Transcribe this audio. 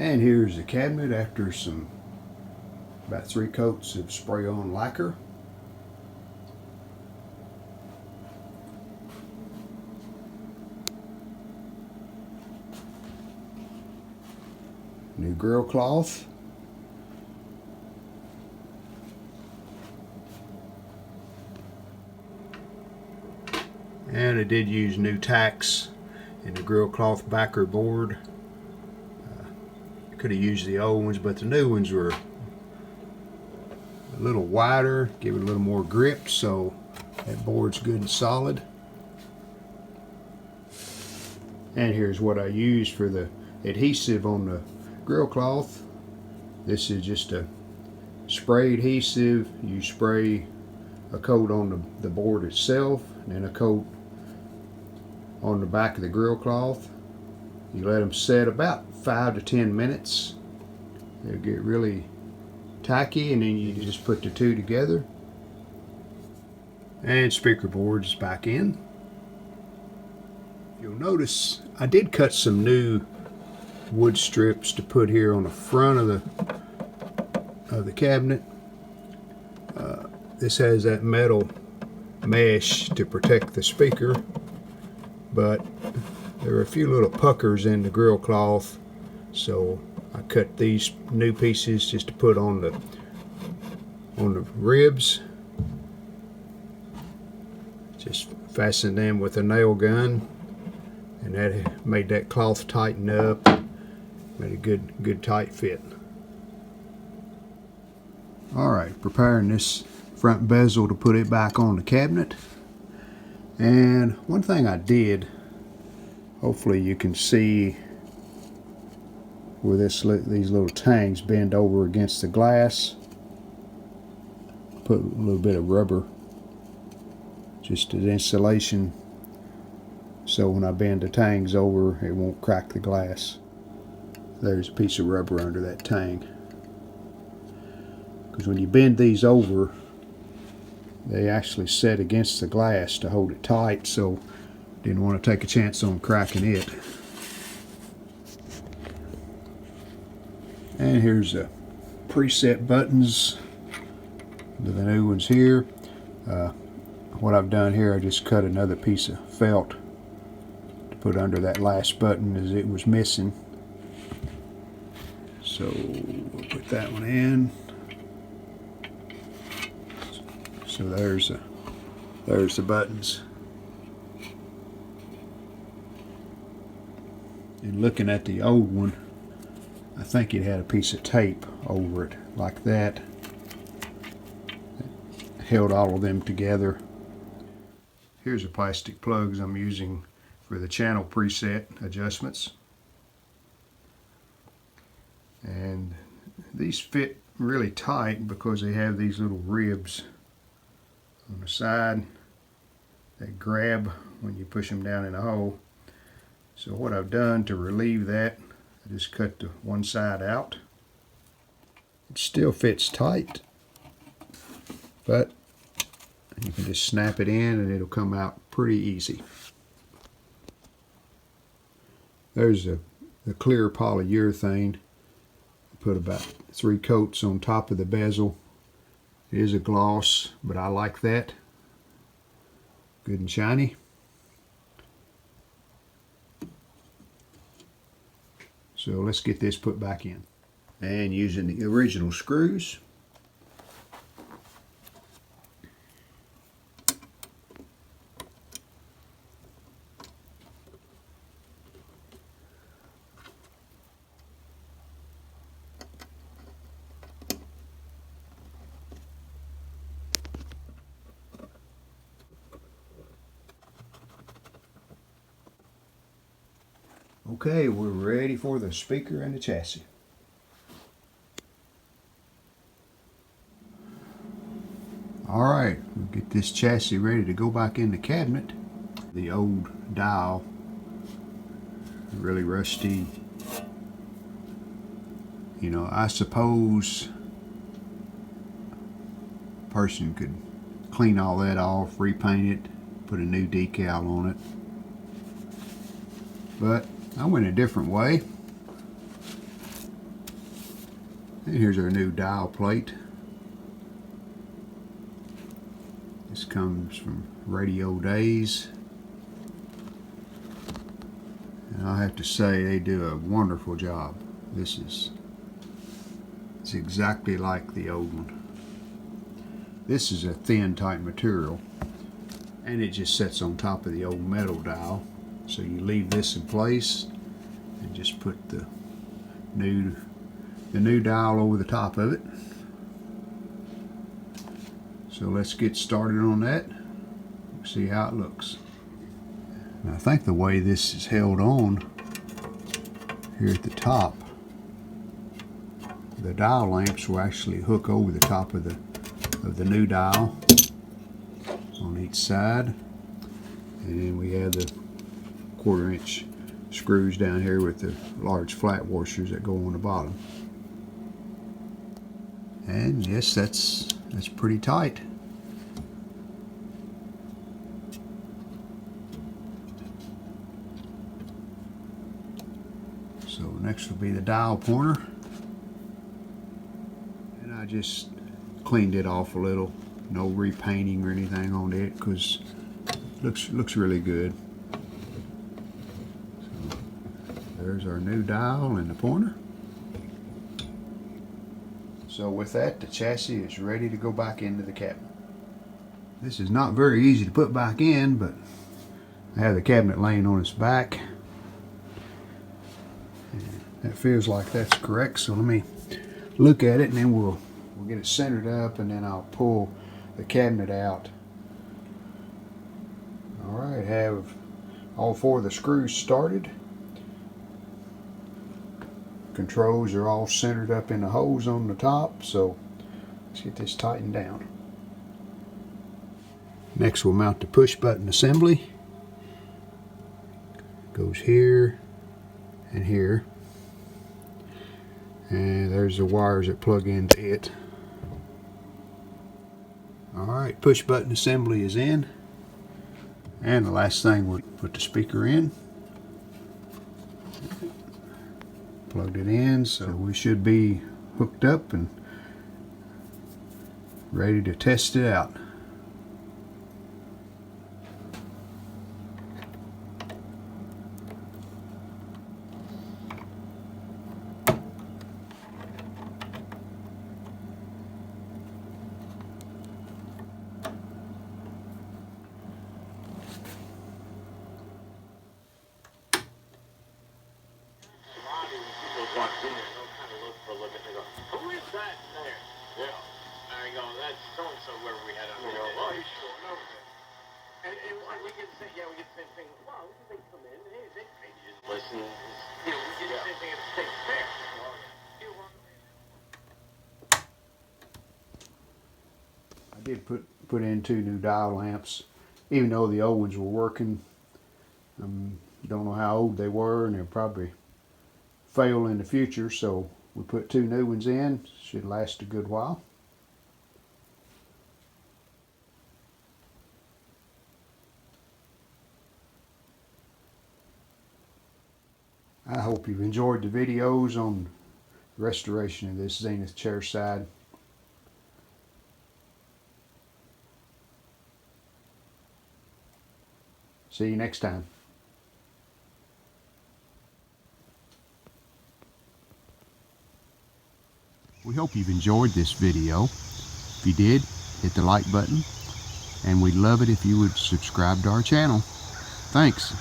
And here's the cabinet after about 3 coats of spray-on lacquer. New grill cloth. And I did use new tacks in the grill cloth backer board. Could have used the old ones, but the new ones were a little wider, give it a little more grip, so that board's good and solid. And here's what I used for the adhesive on the grill cloth. This is just a spray adhesive. You spray a coat on the board itself, and then a coat on the back of the grill cloth. You let them set about 5 to 10 minutes. They'll get really tacky, and then you just put the two together. And speaker board is back in. You'll notice I did cut some new wood strips to put here on the front of the cabinet. This has that metal mesh to protect the speaker, but there are a few little puckers in the grill cloth, so I cut these new pieces just to put on the ribs. Just fasten them with a nail gun, and that made that cloth tighten up. Made a good tight fit. Alright, preparing this front bezel to put it back on the cabinet. And one thing I did, hopefully you can see where these little tangs bend over against the glass. Put a little bit of rubber, just as insulation, so when I bend the tangs over it won't crack the glass. There's a piece of rubber under that tang, because when you bend these over they actually set against the glass to hold it tight, so didn't want to take a chance on cracking it. And here's the preset buttons, the new ones here. What I've done here, I just cut another piece of felt to put under that last button as it was missing. So we'll put that one in. So there's the buttons. And looking at the old one, I think it had a piece of tape over it like that. It held all of them together. Here's the plastic plugs I'm using for the channel preset adjustments. And these fit really tight because they have these little ribs on the side that grab when you push them down in a hole. So what I've done to relieve that, I just cut the one side out. It still fits tight, but you can just snap it in and it'll come out pretty easy. There's the clear polyurethane. Put about 3 coats on top of the bezel. It is a gloss, but I like that. Good and shiny. So let's get this put back in. And using the original screws. Okay, we're ready for the speaker and the chassis. Alright, we'll get this chassis ready to go back in the cabinet. The old dial, really rusty. You know, I suppose a person could clean all that off, repaint it, put a new decal on it. But I went a different way. And here's our new dial plate. This comes from Radio Days. And I have to say they do a wonderful job. It's exactly like the old one. This is a thin type material and it just sits on top of the old metal dial. So you leave this in place and just put the new dial over the top of it. So let's get started on that. See how it looks. And I think the way this is held on here at the top, the dial lamps will actually hook over the top of the new dial on each side. And then we have the 1/4 inch screws down here with the large flat washers that go on the bottom. And yes, that's pretty tight. So next will be the dial pointer. And I just cleaned it off a little. No repainting or anything on it because it looks really good. So there's our new dial and the pointer. So with that, the chassis is ready to go back into the cabinet. This is not very easy to put back in, but I have the cabinet laying on its back. And that feels like that's correct, so let me look at it and then we'll get it centered up and then I'll pull the cabinet out. Alright, have all 4 of the screws started. Controls are all centered up in the holes on the top, so let's get this tightened down. Next we'll mount the push button assembly. Goes here and here. And there's the wires that plug into it. Alright, push button assembly is in. And the last thing, we'll put the speaker in. Plugged it in, so we should be hooked up and ready to test it out. I did put in 2 new dial lamps, even though the old ones were working. Don't know how old they were, and they'll probably fail in the future, so we put 2 new ones in. Should last a good while. I hope you've enjoyed the videos on the restoration of this Zenith Chairside. See you next time. We hope you've enjoyed this video. If you did, hit the like button, and we'd love it if you would subscribe to our channel. Thanks.